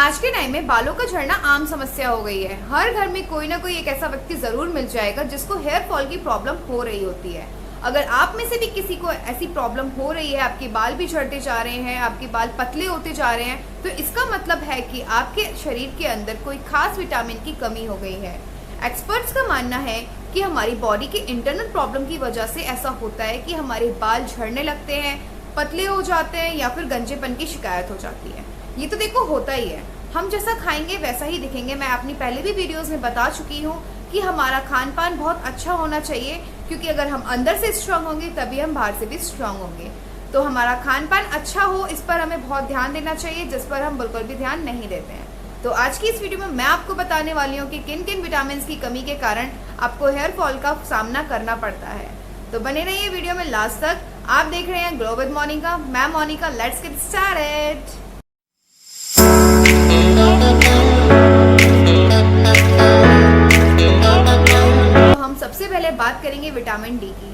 आज के टाइम में बालों का झड़ना आम समस्या हो गई है। हर घर में कोई ना कोई एक ऐसा व्यक्ति जरूर मिल जाएगा जिसको हेयर फॉल की प्रॉब्लम हो रही होती है। अगर आप में से भी किसी को ऐसी प्रॉब्लम हो रही है, आपके बाल भी झड़ते जा रहे हैं, आपके बाल पतले होते जा रहे हैं, तो इसका मतलब है कि आपके शरीर के अंदर कोई खास विटामिन की कमी हो गई है। एक्सपर्ट्स का मानना है कि हमारी बॉडी के इंटरनल प्रॉब्लम की वजह से ऐसा होता है कि हमारे बाल झड़ने लगते हैं, पतले हो जाते हैं या फिर गंजेपन की शिकायत हो जाती है। ये तो देखो होता ही है, हम जैसा खाएंगे वैसा ही दिखेंगे। मैं अपनी पहले भी वीडियोस में बता चुकी हूँ कि हमारा खान पान बहुत अच्छा होना चाहिए, क्योंकि अगर हम अंदर से स्ट्रांग होंगे तभी हम बाहर से भी स्ट्रांग होंगे। तो हमारा खान पान अच्छा हो, इस पर हमें बहुत ध्यान देना चाहिए, जिस पर हम बिल्कुल भी ध्यान नहीं देते हैं। तो आज की इस वीडियो में मैं आपको बताने वाली हूँ कि किन किन विटामिन की कमी के कारण आपको हेयर फॉल का सामना करना पड़ता है। तो बने रहिए वीडियो में लास्ट तक। आप देख रहे हैं ग्लो विद मोनिका, मैं मोनिका। Let's get started. तो हम सबसे पहले बात करेंगे विटामिन डी की।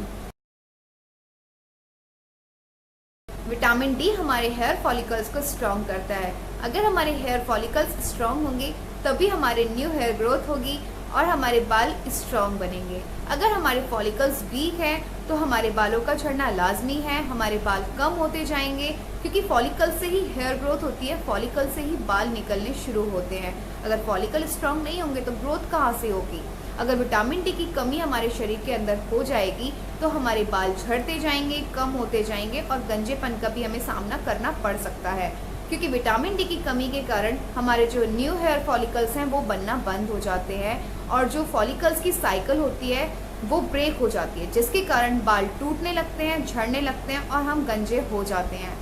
विटामिन डी हमारे हेयर फॉलिकल्स को स्ट्रॉन्ग करता है। अगर हमारे हेयर फॉलिकल्स स्ट्रॉन्ग होंगे तभी हमारे न्यू हेयर ग्रोथ होगी और हमारे बाल स्ट्रॉन्ग बनेंगे। अगर हमारे फॉलिकल्स वीक हैं तो हमारे बालों का झड़ना लाजमी है, हमारे बाल कम होते जाएंगे, क्योंकि फॉलिकल से ही हेयर ग्रोथ होती है, फॉलिकल से ही बाल निकलने शुरू होते हैं। अगर फॉलिकल स्ट्रॉन्ग नहीं होंगे तो ग्रोथ कहाँ से होगी। अगर विटामिन डी की कमी हमारे शरीर के अंदर हो जाएगी तो हमारे बाल झड़ते जाएंगे, कम होते जाएंगे और गंजेपन का भी हमें सामना करना पड़ सकता है, क्योंकि विटामिन डी की कमी के कारण हमारे जो न्यू हेयर फॉलिकल्स हैं वो बनना बंद हो जाते हैं और जो फॉलिकल्स की साइकिल होती है वो ब्रेक हो जाती है, जिसके कारण बाल टूटने लगते हैं, झड़ने लगते हैं और हम गंजे हो जाते हैं।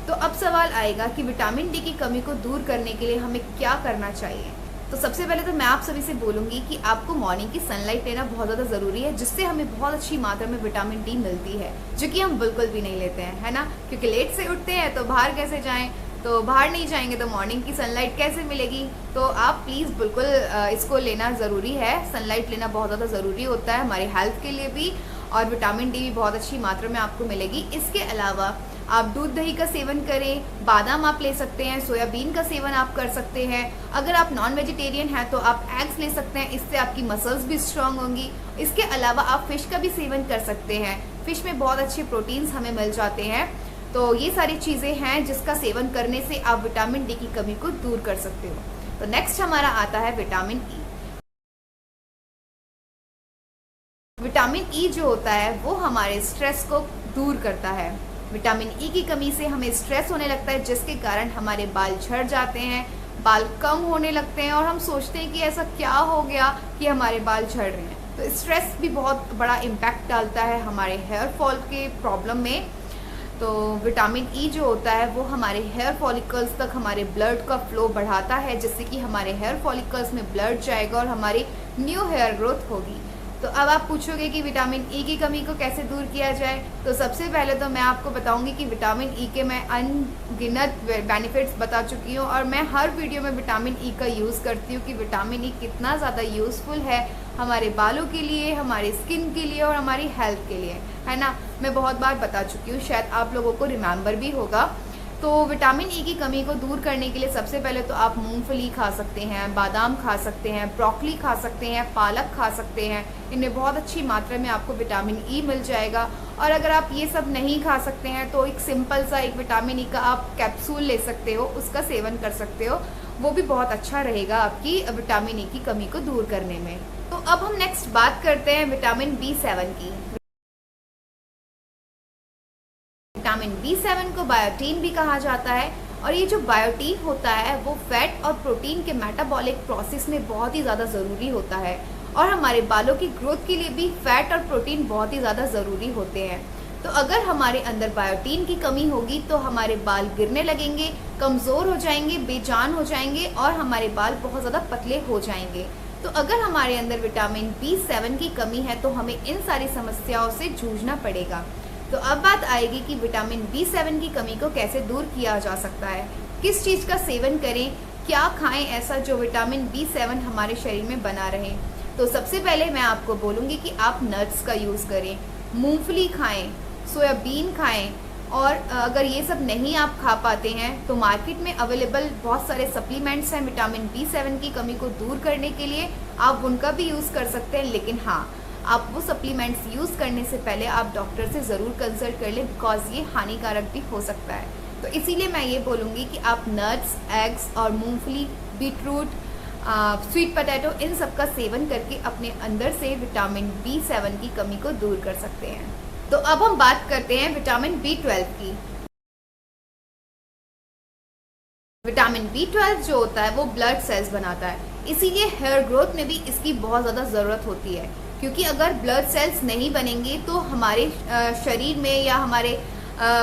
तो अब सवाल आएगा कि विटामिन डी की कमी को दूर करने के लिए हमें क्या करना चाहिए। तो सबसे पहले तो मैं आप सभी से बोलूँगी कि आपको मॉर्निंग की सनलाइट लेना बहुत ज़्यादा ज़रूरी है, जिससे हमें बहुत अच्छी मात्रा में विटामिन डी मिलती है, जो कि हम बिल्कुल भी नहीं लेते हैं, है ना। क्योंकि लेट से उठते हैं तो बाहर कैसे जाएं, तो बाहर नहीं जाएंगे तो मॉर्निंग की सनलाइट कैसे मिलेगी। तो आप प्लीज़ बिल्कुल इसको लेना ज़रूरी है। सनलाइट लेना बहुत ज़्यादा ज़रूरी होता है हमारी हेल्थ के लिए भी, और विटामिन डी भी बहुत अच्छी मात्रा में आपको मिलेगी। इसके अलावा आप दूध दही का सेवन करें, बादाम आप ले सकते हैं, सोयाबीन का सेवन आप कर सकते हैं। अगर आप नॉन वेजिटेरियन हैं तो आप एग्स ले सकते हैं, इससे आपकी मसल्स भी स्ट्रांग होंगी। इसके अलावा आप फिश का भी सेवन कर सकते हैं, फिश में बहुत अच्छे प्रोटीन्स हमें मिल जाते हैं। तो ये सारी चीज़ें हैं जिसका सेवन करने से आप विटामिन डी की कमी को दूर कर सकते हो। तो नेक्स्ट हमारा आता है विटामिन ई। विटामिन ई जो होता है वो हमारे स्ट्रेस को दूर करता है। विटामिन ई की कमी से हमें स्ट्रेस होने लगता है, जिसके कारण हमारे बाल झड़ जाते हैं, बाल कम होने लगते हैं और हम सोचते हैं कि ऐसा क्या हो गया कि हमारे बाल झड़ रहे हैं। तो स्ट्रेस भी बहुत बड़ा इम्पैक्ट डालता है हमारे हेयर फॉल के प्रॉब्लम में। तो विटामिन ई जो होता है वो हमारे हेयर फॉलिकल्स तक हमारे ब्लड का फ्लो बढ़ाता है, जिससे कि हमारे हेयर फॉलिकल्स में ब्लड जाएगा और हमारी न्यू हेयर ग्रोथ होगी। तो अब आप पूछोगे कि विटामिन ई की कमी को कैसे दूर किया जाए। तो सबसे पहले तो मैं आपको बताऊंगी कि विटामिन ई के मैं अनगिनत बेनिफिट्स बता चुकी हूँ, और मैं हर वीडियो में विटामिन ई का यूज़ करती हूँ कि विटामिन ई कितना ज़्यादा यूज़फुल है हमारे बालों के लिए, हमारी स्किन के लिए और हमारी हेल्थ के लिए, है ना। मैं बहुत बार बता चुकी हूँ, शायद आप लोगों को रिमेंबर भी होगा। तो विटामिन ई की कमी को दूर करने के लिए सबसे पहले तो आप मूंगफली खा सकते हैं, बादाम खा सकते हैं, ब्रोकली खा सकते हैं, पालक खा सकते हैं। इनमें बहुत अच्छी मात्रा में आपको विटामिन ई मिल जाएगा। और अगर आप ये सब नहीं खा सकते हैं तो एक सिंपल सा एक विटामिन ई का आप कैप्सूल ले सकते हो, उसका सेवन कर सकते हो, वो भी बहुत अच्छा रहेगा आपकी विटामिन ई की कमी को दूर करने में। तो अब हम नेक्स्ट बात करते हैं विटामिन B7 की। विटामिन B7 को बायोटीन भी कहा जाता है, और ये जो बायोटीन होता है वो फैट और प्रोटीन के मेटाबॉलिक प्रोसेस में बहुत ही ज़्यादा ज़रूरी होता है, और हमारे बालों की ग्रोथ के लिए भी फैट और प्रोटीन बहुत ही ज़्यादा ज़रूरी होते हैं। तो अगर हमारे अंदर बायोटीन की कमी होगी तो हमारे बाल गिरने लगेंगे, कमज़ोर हो जाएंगे, बेजान हो जाएंगे और हमारे बाल बहुत ज़्यादा पतले हो जाएंगे। तो अगर हमारे अंदर विटामिन B7 की कमी है तो हमें इन सारी समस्याओं से जूझना पड़ेगा। तो अब बात आएगी कि विटामिन B7 की कमी को कैसे दूर किया जा सकता है, किस चीज़ का सेवन करें, क्या खाएं ऐसा जो विटामिन B7 हमारे शरीर में बना रहे। तो सबसे पहले मैं आपको बोलूँगी कि आप नट्स का यूज़ करें, मूंगफली खाएं, सोयाबीन खाएं, और अगर ये सब नहीं आप खा पाते हैं तो मार्केट में अवेलेबल बहुत सारे सप्लीमेंट्स हैं विटामिन B7 की कमी को दूर करने के लिए, आप उनका भी यूज़ कर सकते हैं। लेकिन हाँ, आप वो सप्लीमेंट्स यूज़ करने से पहले आप डॉक्टर से ज़रूर कंसल्ट कर लें, बिकॉज ये हानिकारक भी हो सकता है। तो इसीलिए मैं ये बोलूँगी कि आप नट्स, एग्स और मूंगफली, बीटरूट, स्वीट पोटैटो, इन सब का सेवन करके अपने अंदर से विटामिन B7 की कमी को दूर कर सकते हैं। तो अब हम बात करते हैं विटामिन B12 की। विटामिन B12 जो होता है वो ब्लड सेल्स बनाता है, इसीलिए हेयर ग्रोथ में भी इसकी बहुत ज़्यादा ज़रूरत होती है। क्योंकि अगर ब्लड सेल्स नहीं बनेंगे तो हमारे शरीर में या हमारे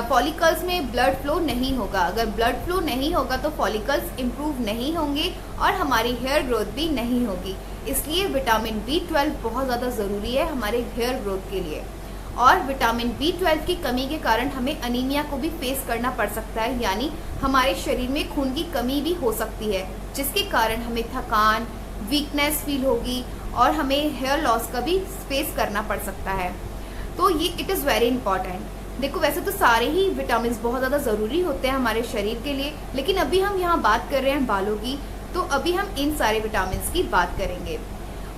फॉलिकल्स में ब्लड फ्लो नहीं होगा। अगर ब्लड फ्लो नहीं होगा तो फॉलिकल्स इम्प्रूव नहीं होंगे और हमारी हेयर ग्रोथ भी नहीं होगी। इसलिए विटामिन B12 बहुत ज़्यादा ज़रूरी है हमारे हेयर ग्रोथ के लिए। और विटामिन B12 की कमी के कारण हमें अनीमिया को भी फेस करना पड़ सकता है, यानी हमारे शरीर में खून की कमी भी हो सकती है, जिसके कारण हमें थकान, वीकनेस फील होगी और हमें हेयर लॉस का भी फेस करना पड़ सकता है। तो ये इट इज़ वेरी इंपॉर्टेंट। देखो, वैसे तो सारे ही विटामिन बहुत ज़्यादा ज़रूरी होते हैं हमारे शरीर के लिए, लेकिन अभी हम यहाँ बात कर रहे हैं बालों की, तो अभी हम इन सारे विटामिन की बात करेंगे।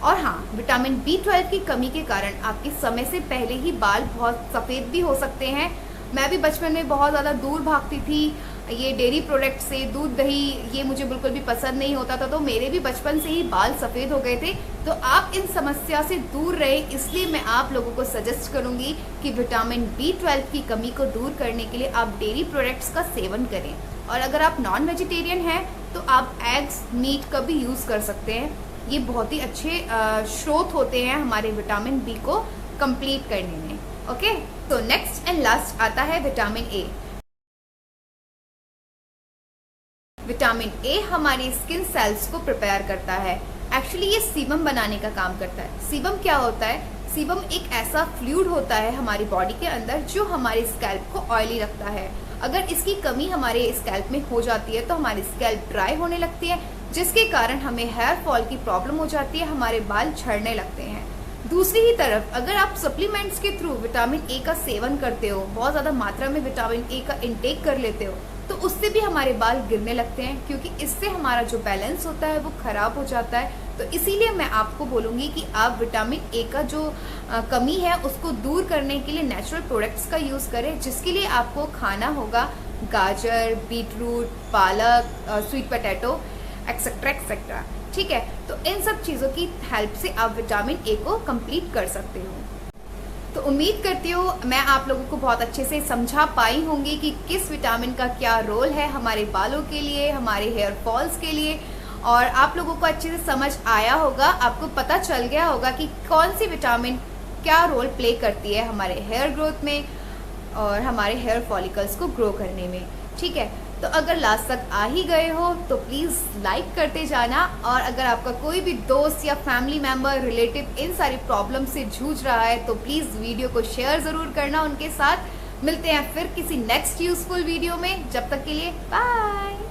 और हाँ, विटामिन B12 की कमी के कारण आपके समय से पहले ही बाल बहुत सफ़ेद भी हो सकते हैं। मैं भी बचपन में बहुत ज़्यादा दूर भागती थी ये डेयरी प्रोडक्ट से, दूध दही ये मुझे बिल्कुल भी पसंद नहीं होता था, तो मेरे भी बचपन से ही बाल सफ़ेद हो गए थे। तो आप इन समस्या से दूर रहें, इसलिए मैं आप लोगों को सजेस्ट करूँगी कि विटामिन B12 की कमी को दूर करने के लिए आप डेयरी प्रोडक्ट्स का सेवन करें। और अगर आप नॉन वेजिटेरियन हैं तो आप एग्स, मीट का भी यूज़ कर सकते हैं। ये बहुत ही अच्छे स्रोत होते हैं हमारे विटामिन B को कंप्लीट करने में। ओके, तो नेक्स्ट एंड लास्ट आता है विटामिन A। विटामिन A हमारी स्किन सेल्स को प्रिपेयर करता है। एक्चुअली ये सीबम बनाने का काम करता है। सीबम क्या होता है? सीबम एक ऐसा फ्लूइड होता है हमारी बॉडी के अंदर जो हमारे स्कैल्प को ऑयली रखता है। अगर इसकी कमी हमारे स्कैल्प में हो जाती है तो हमारी स्कैल्प ड्राई होने लगती है, जिसके कारण हमें हेयर फॉल की प्रॉब्लम हो जाती है, हमारे बाल झड़ने लगते हैं। दूसरी ही तरफ अगर आप सप्लीमेंट्स के थ्रू विटामिन A का सेवन करते हो, बहुत ज़्यादा मात्रा में विटामिन A का इंटेक कर लेते हो, तो उससे भी हमारे बाल गिरने लगते हैं, क्योंकि इससे हमारा जो बैलेंस होता है वो ख़राब हो जाता है। तो इसीलिए मैं आपको बोलूँगी कि आप विटामिन A का जो कमी है उसको दूर करने के लिए नेचुरल प्रोडक्ट्स का यूज़ करें, जिसके लिए आपको खाना होगा गाजर, बीटरूट, पालक, स्वीट पोटैटो, एक्सेट्रा एक्सेट्रा। ठीक है, तो इन सब चीज़ों की हेल्प से आप विटामिन A को कंप्लीट कर सकते हो। तो उम्मीद करती हूँ मैं आप लोगों को बहुत अच्छे से समझा पाई होंगी कि किस विटामिन का क्या रोल है हमारे बालों के लिए, हमारे हेयर फॉल्स के लिए, और आप लोगों को अच्छे से समझ आया होगा, आपको पता चल गया होगा कि कौन सी विटामिन क्या रोल प्ले करती है हमारे हेयर ग्रोथ में और हमारे हेयर फॉलिकल्स को ग्रो करने में। ठीक है, तो अगर लास्ट तक आ ही गए हो तो प्लीज़ लाइक करते जाना, और अगर आपका कोई भी दोस्त या फैमिली मेम्बर, रिलेटिव इन सारी प्रॉब्लम से जूझ रहा है तो प्लीज़ वीडियो को शेयर ज़रूर करना उनके साथ। मिलते हैं फिर किसी नेक्स्ट यूज़फुल वीडियो में, जब तक के लिए बाय।